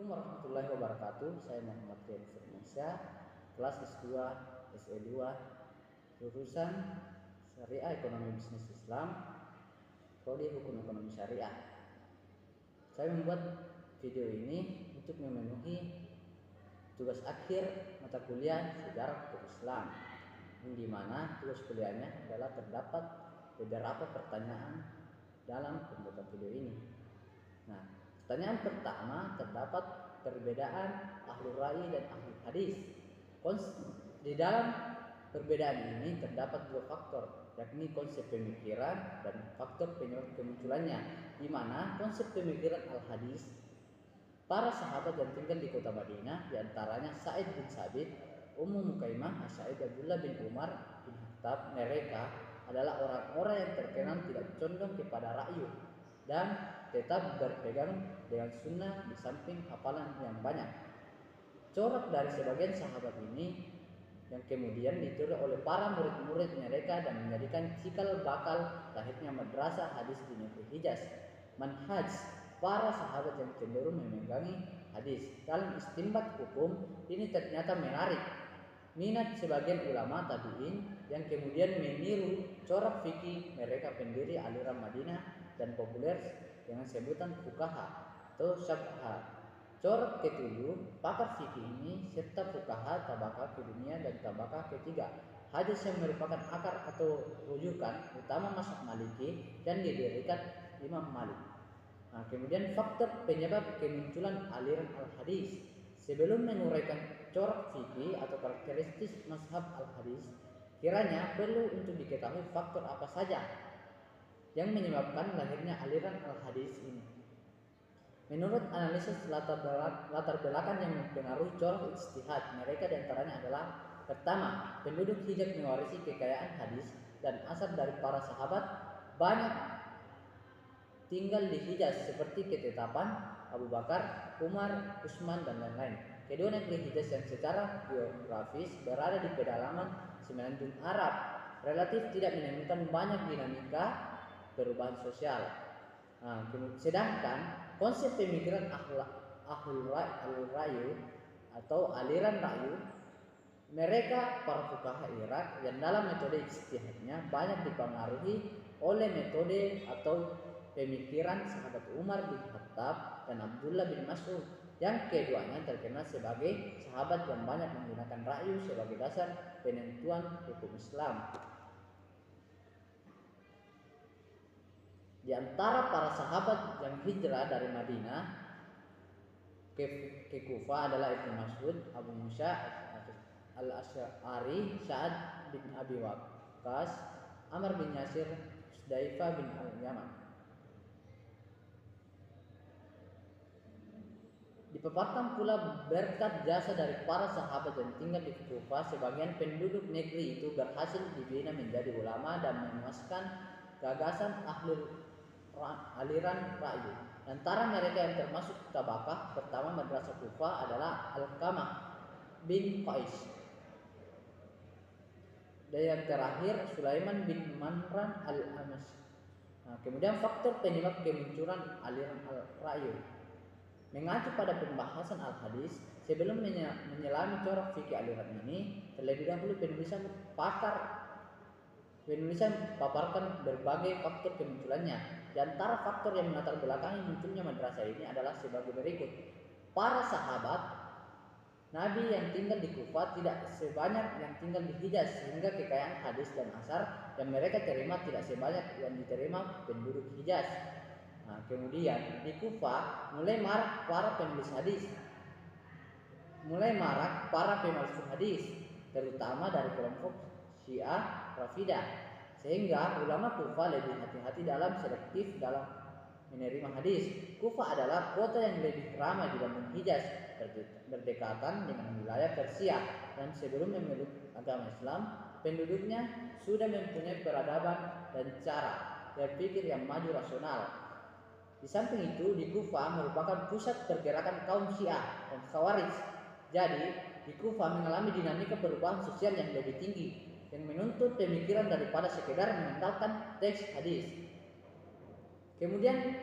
Assalamualaikum warahmatullahi wabarakatuh. Saya Muhammad Rian Firmansyah, kelas S2 SE2, jurusan Syariah Ekonomi Bisnis Islam, prodi Hukum Ekonomi Syariah. Saya membuat video ini untuk memenuhi tugas akhir mata kuliah Sejarah Hukum Islam, di mana tugas kuliahnya adalah terdapat beberapa pertanyaan dalam pembuatan video ini. Nah, pertanyaan pertama, terdapat perbedaan ahlul ra'yi dan ahlul hadis. Di dalam perbedaan ini terdapat dua faktor, yakni konsep pemikiran dan faktor penyebab kemunculannya, di mana konsep pemikiran al-hadis, para sahabat yang tinggal di kota Madinah, diantaranya Sa'id bin Sabit, Ummu Mukaimah, Sa'id Abdullah bin Umar bin Khattab, mereka adalah orang-orang yang terkenal tidak condong kepada ra'yu dan tetap berpegang dengan sunnah di samping hafalan yang banyak. Corak dari sebagian sahabat ini yang kemudian ditiru oleh para murid-murid mereka dan menjadikan cikal bakal lahirnya madrasah hadis di negeri Hijaz. Manhaj para sahabat yang cenderung memegangi hadis dalam istinbat hukum ini ternyata menarik minat sebagian ulama tabi'in yang kemudian meniru corak fikih mereka pendiri aliran Madinah dan populer dengan sebutan fuqaha atau syabha. Corak ketujuh, pakar fikih ini serta fuqaha tabaqah kedua dan tabaqah ketiga. Hadis yang merupakan akar atau rujukan utama mazhab Maliki dan didirikan Imam Malik. Nah, kemudian faktor penyebab kemunculan aliran al-hadis. Sebelum menguraikan corak fikih atau karakteristik mazhab al-hadis, kiranya perlu untuk diketahui faktor apa saja yang menyebabkan lahirnya aliran al-hadis ini. Menurut analisis latar belakang yang mempengaruhi corak ijtihad mereka diantaranya adalah: pertama, penduduk Hijaz mewarisi kekayaan hadis dan asar dari para sahabat, banyak tinggal di Hijaz seperti ketetapan Abu Bakar, Umar, Utsman dan lain-lain. Kedua, negeri Hijaz yang secara geografis berada di pedalaman semenanjung Arab relatif tidak menemukan banyak dinamika perubahan sosial. Nah, sedangkan konsep pemikiran ahlul ra'yu atau aliran ra'yu mereka para fuqaha Irak yang dalam metode ijtihadnya banyak dipengaruhi oleh metode atau pemikiran sahabat Umar bin Khattab dan Abdullah bin Mas'ud, yang keduanya terkenal sebagai sahabat yang banyak menggunakan ra'yu sebagai dasar penentuan hukum Islam. Di antara para sahabat yang hijrah dari Madinah ke Kufah adalah Ibnu Mas'ud, Abu Musa al-Asy'ari, Sa'ad bin Abi Waqqas, Amr bin Yasir, Hudzaifah bin al-Yaman. Dipaparkan pula berkat jasa dari para sahabat yang tinggal di Kufah, sebagian penduduk negeri itu berhasil dibina menjadi ulama dan memuaskan gagasan aliran ra'yu. Antara mereka yang termasuk tabaqah pertama madrasah Kufah adalah Alqamah bin Qais, dan yang terakhir Sulaiman bin Manran al-Amas. Nah, kemudian faktor penyebab kemunculan aliran ra'yu. Mengacu pada pembahasan al-hadis, sebelum menyelami corak fikih aliran ini, terlebih dahulu penulisan paparkan berbagai faktor kemunculannya. Di antara faktor yang melatar belakangi munculnya madrasah ini adalah sebagai berikut. Para sahabat Nabi yang tinggal di Kufah tidak sebanyak yang tinggal di Hijaz, sehingga kekayaan hadis dan asar yang mereka terima tidak sebanyak yang diterima penduduk Hijaz. Nah, kemudian di Kufah mulai marak para penulis hadis, terutama dari kelompok Syiah Rafidah, sehingga ulama Kufah lebih hati-hati dalam selektif dalam menerima hadis. Kufah adalah kota yang lebih ramai dibanding Hijaz, berdekatan dengan wilayah Persia, dan sebelum memeluk agama Islam, penduduknya sudah mempunyai peradaban dan cara berpikir yang maju rasional. Di samping itu, di Kufah merupakan pusat pergerakan kaum Syiah dan Khawarij. Jadi, di Kufah mengalami dinamika perubahan sosial yang lebih tinggi, yang menuntut pemikiran daripada sekedar mengandalkan teks hadis. Kemudian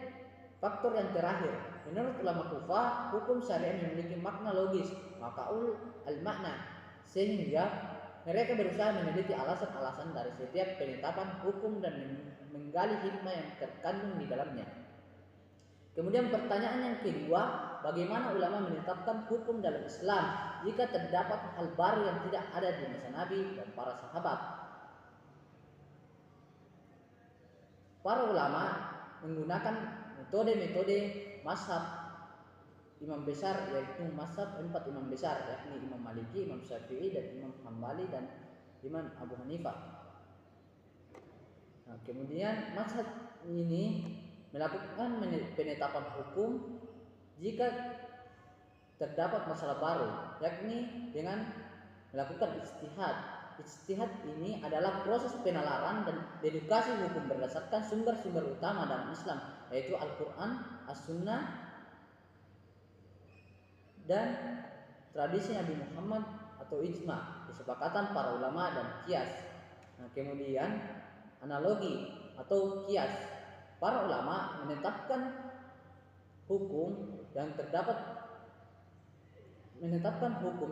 Faktor yang terakhir, menurut ulama Kufah, hukum syariah memiliki makna logis, maqaul al-makna, sehingga mereka berusaha meneliti alasan-alasan dari setiap penetapan hukum dan menggali hikmah yang terkandung di dalamnya. Kemudian pertanyaan yang kedua, bagaimana ulama menetapkan hukum dalam Islam jika terdapat hal baru yang tidak ada di masa Nabi dan para sahabat? Para ulama menggunakan metode-metode mazhab imam besar, yaitu mazhab 4 imam besar, yakni Imam Maliki, Imam Syafi'i, dan Imam Hambali, dan Imam Abu Hanifah. Nah, kemudian mazhab ini melakukan penetapan hukum jika terdapat masalah baru, yakni dengan melakukan ijtihad. Ijtihad ini adalah proses penalaran dan dedukasi hukum berdasarkan sumber-sumber utama dalam Islam, yaitu Al-Quran, As-Sunnah, dan tradisi Nabi Muhammad atau ijma, kesepakatan para ulama, dan kias. Nah, kemudian analogi atau kias. Para ulama menetapkan hukum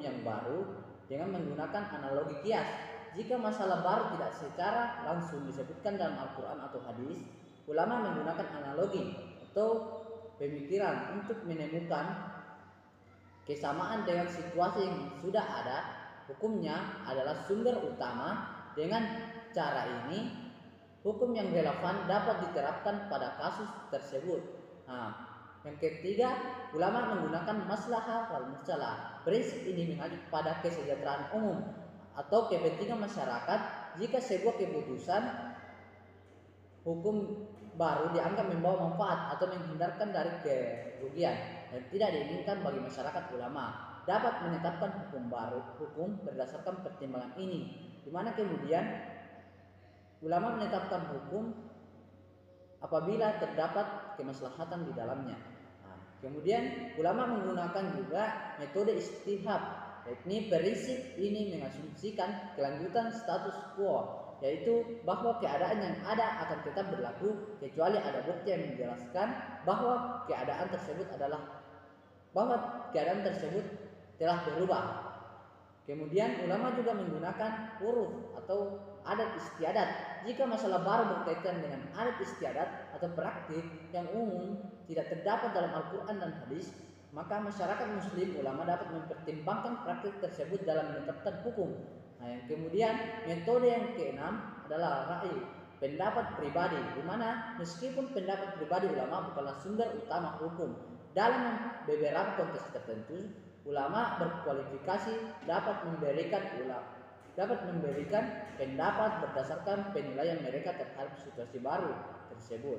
yang baru dengan menggunakan analogi kias. Jika masalah baru tidak secara langsung disebutkan dalam Al-Quran atau hadis, ulama menggunakan analogi atau pemikiran untuk menemukan kesamaan dengan situasi yang sudah ada. Hukumnya adalah sumber utama. Dengan cara ini, hukum yang relevan dapat diterapkan pada kasus tersebut. Nah, yang ketiga, ulama menggunakan maslahah wal mufsadah. Prinsip ini mengacu pada kesejahteraan umum atau kepentingan masyarakat. Jika sebuah keputusan hukum baru dianggap membawa manfaat atau menghindarkan dari kerugian dan tidak diinginkan bagi masyarakat, ulama dapat menetapkan hukum berdasarkan pertimbangan ini, di mana kemudian ulama menetapkan hukum apabila terdapat kemaslahatan di dalamnya. Nah, kemudian ulama menggunakan juga metode ijtihad, yakni prinsip ini mengasumsikan kelanjutan status quo, yaitu bahwa keadaan yang ada akan tetap berlaku kecuali ada bukti yang menjelaskan bahwa keadaan tersebut telah berubah. Kemudian ulama juga menggunakan uruf atau adat istiadat. Jika masalah baru berkaitan dengan adat istiadat atau praktik yang umum tidak terdapat dalam Al-Quran dan hadis, maka masyarakat muslim, ulama dapat mempertimbangkan praktik tersebut dalam menetapkan hukum. Nah, yang kemudian metode yang keenam adalah ra'i, pendapat pribadi, di mana meskipun pendapat pribadi ulama bukanlah sumber utama hukum, dalam beberapa konteks tertentu ulama berkualifikasi dapat memberikan pendapat berdasarkan penilaian mereka terhadap situasi baru tersebut.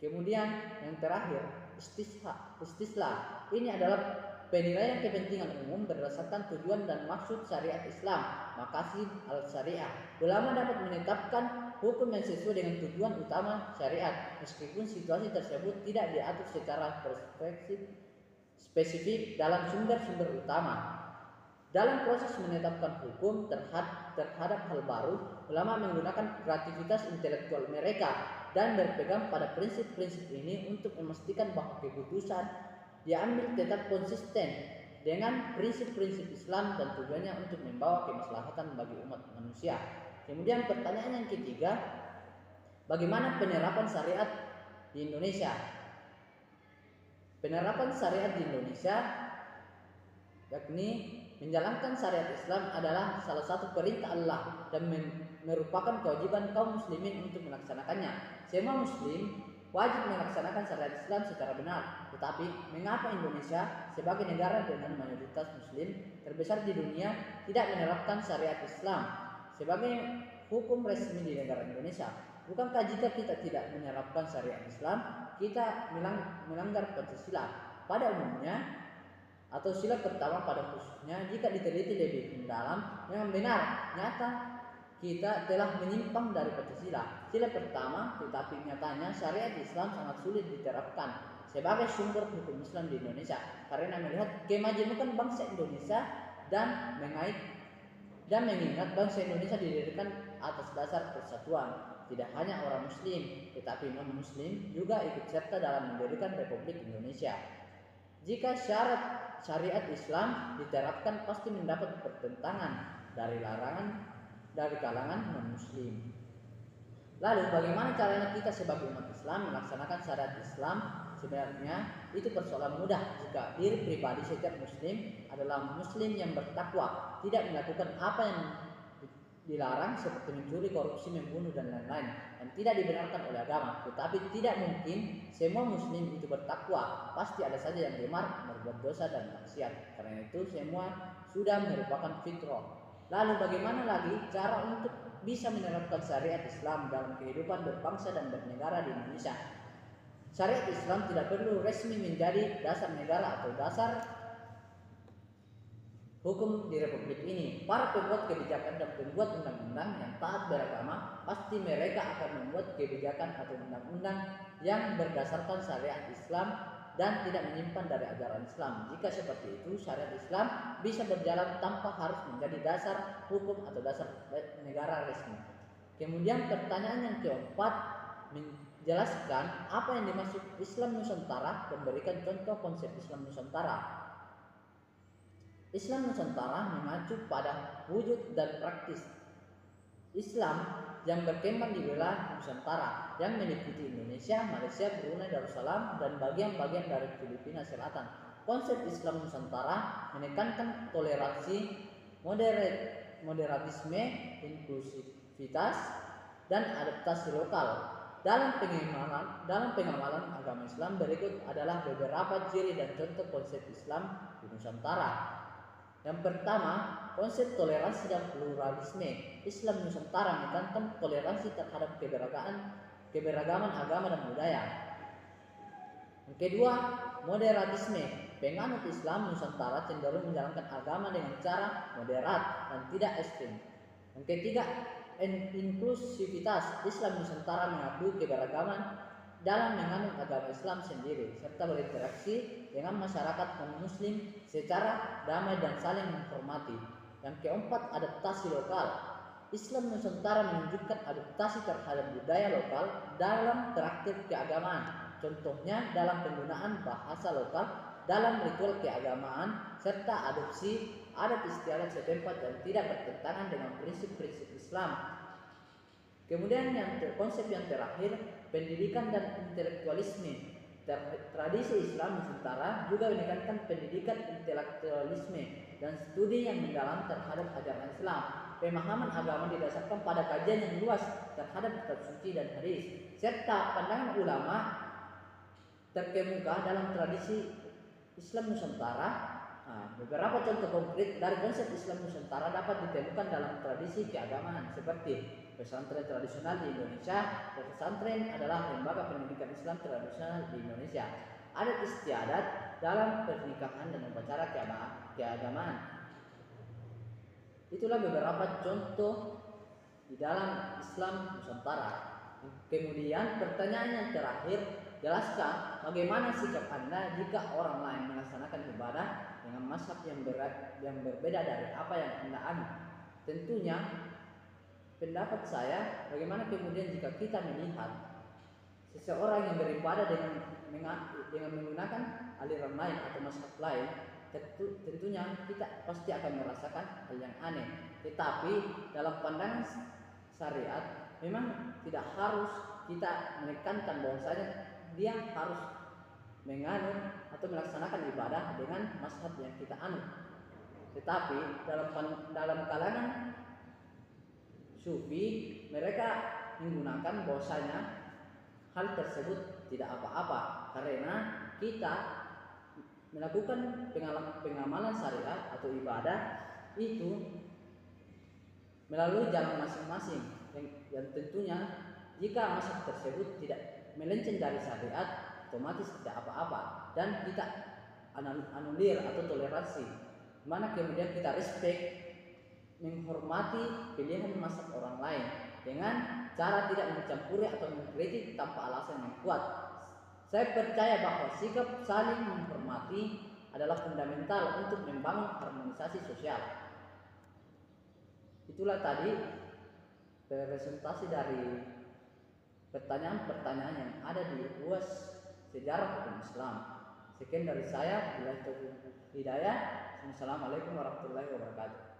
Kemudian yang terakhir, istislah. Ini adalah penilaian kepentingan umum berdasarkan tujuan dan maksud syariat Islam, maqasid al-syariah. Ulama dapat menetapkan hukum yang sesuai dengan tujuan utama syariat, meskipun situasi tersebut tidak diatur secara spesifik dalam sumber-sumber utama. Dalam proses menetapkan hukum terhadap hal baru, ulama menggunakan kreativitas intelektual mereka dan berpegang pada prinsip-prinsip ini untuk memastikan bahwa keputusan diambil tetap konsisten dengan prinsip-prinsip Islam dan tujuannya untuk membawa kemaslahatan bagi umat manusia. Kemudian pertanyaan yang ketiga, bagaimana penerapan syariat di Indonesia? Penerapan syariat di Indonesia, yakni menjalankan syariat Islam, adalah salah satu perintah Allah dan merupakan kewajiban kaum muslimin untuk melaksanakannya. Semua muslim wajib melaksanakan syariat Islam secara benar. Tetapi mengapa Indonesia sebagai negara dengan mayoritas muslim terbesar di dunia tidak menerapkan syariat Islam sebagai hukum resmi di negara Indonesia? Bukankah jika kita tidak menerapkan syariat Islam, kita melanggar Pancasila pada umumnya atau sila pertama pada khususnya? Jika diteliti lebih mendalam, memang benar nyata kita telah menyimpang dari Pancasila, sila pertama, tetapi nyatanya syariat Islam sangat sulit diterapkan sebagai sumber hukum Islam di Indonesia karena melihat kemajemukan bangsa Indonesia dan mengingat bangsa Indonesia didirikan atas dasar persatuan. tidak hanya orang muslim, tetapi non-muslim juga ikut serta dalam mendirikan Republik Indonesia. Jika syarat syariat Islam diterapkan pasti mendapat pertentangan dari kalangan non-muslim. Lalu bagaimana caranya kita sebagai umat Islam melaksanakan syariat Islam? Sebenarnya itu persoalan mudah jika diri pribadi setiap muslim adalah muslim yang bertakwa, tidak melakukan apa yang dilarang seperti mencuri, korupsi, membunuh dan lain-lain yang tidak dibenarkan oleh agama. Tetapi tidak mungkin semua muslim itu bertakwa, pasti ada saja yang gemar berbuat dosa dan maksiat. Karena itu semua sudah merupakan fitrah. Lalu bagaimana lagi cara untuk bisa menerapkan syariat Islam dalam kehidupan berbangsa dan bernegara di Indonesia? Syariat Islam tidak perlu resmi menjadi dasar negara atau dasar hukum di Republik ini. Para pembuat kebijakan dan pembuat undang-undang yang taat beragama pasti mereka akan membuat kebijakan atau undang-undang yang berdasarkan syariat Islam dan tidak menyimpan dari ajaran Islam. Jika seperti itu, syariat Islam bisa berjalan tanpa harus menjadi dasar hukum atau dasar negara resmi. Kemudian pertanyaan yang keempat, menjelaskan apa yang dimaksud Islam Nusantara dan berikan contoh konsep Islam Nusantara. Islam Nusantara mengacu pada wujud dan praktis Islam yang berkembang di wilayah Nusantara yang meliputi Indonesia, Malaysia, Brunei Darussalam dan bagian-bagian dari Filipina Selatan. Konsep Islam Nusantara menekankan toleransi, moderatisme, inklusivitas, dan adaptasi lokal. Dalam pengamalan agama Islam berikut adalah beberapa ciri dan contoh konsep Islam di Nusantara. Yang pertama, konsep toleransi dan pluralisme. Islam Nusantara menekankan toleransi terhadap keberagaman agama dan budaya. Yang kedua, moderatisme. Penganut Islam Nusantara cenderung menjalankan agama dengan cara moderat dan tidak ekstrem. Yang ketiga, inklusivitas. Islam Nusantara mengakui keberagaman dalam menganut agama Islam sendiri serta berinteraksi dengan masyarakat non-muslim secara damai dan saling menghormati. Yang keempat, adaptasi lokal. Islam Nusantara menunjukkan adaptasi terhadap budaya lokal dalam praktik keagamaan. Contohnya dalam penggunaan bahasa lokal dalam ritual keagamaan serta adopsi adat istiadat setempat yang tidak bertentangan dengan prinsip-prinsip Islam. Kemudian konsep yang terakhir, pendidikan dan intelektualisme. Tradisi Islam Nusantara juga menekankan pendidikan intelektualisme dan studi yang mendalam terhadap ajaran Islam. Pemahaman agama didasarkan pada kajian yang luas terhadap kitab suci dan hadis, serta pandangan ulama terkemuka dalam tradisi Islam Nusantara. Beberapa contoh konkret dari konsep Islam Nusantara dapat ditemukan dalam tradisi keagamaan seperti pesantren tradisional di Indonesia. Pesantren adalah lembaga pendidikan Islam tradisional di Indonesia. Adat istiadat dalam pernikahan dan upacara keagamaan. Itulah beberapa contoh di dalam Islam Nusantara. Kemudian pertanyaan yang terakhir, jelaskan bagaimana sikap Anda jika orang lain melaksanakan ibadah dengan mazhab yang berbeda dari apa yang Anda anut. Tentunya pendapat saya, bagaimana kemudian jika kita melihat seseorang yang beribadah dengan menggunakan aliran lain atau mazhab lain, tentunya kita pasti akan merasakan hal yang aneh. Tetapi dalam pandangan syariat memang tidak harus kita menekankan bahwasanya dia harus menganut atau melaksanakan ibadah dengan mazhab yang kita anut. Tetapi dalam kalangan Sufi mereka menggunakan bahwasanya hal tersebut tidak apa-apa karena kita melakukan pengamalan syariat atau ibadah itu melalui jalan masing-masing yang tentunya jika mazhab tersebut tidak melenceng dari syariat otomatis tidak apa-apa dan kita anulir atau toleransi, mana kemudian kita respect menghormati pilihan mazhab orang lain dengan cara tidak mencampuri atau mengkritik tanpa alasan yang kuat. Saya percaya bahwa sikap saling menghormati adalah fundamental untuk membangun harmonisasi sosial. Itulah tadi presentasi dari pertanyaan-pertanyaan yang ada di UAS Sejarah Hukum Islam. Sekian dari saya. Bila itu hidayah. Assalamualaikum warahmatullahi wabarakatuh.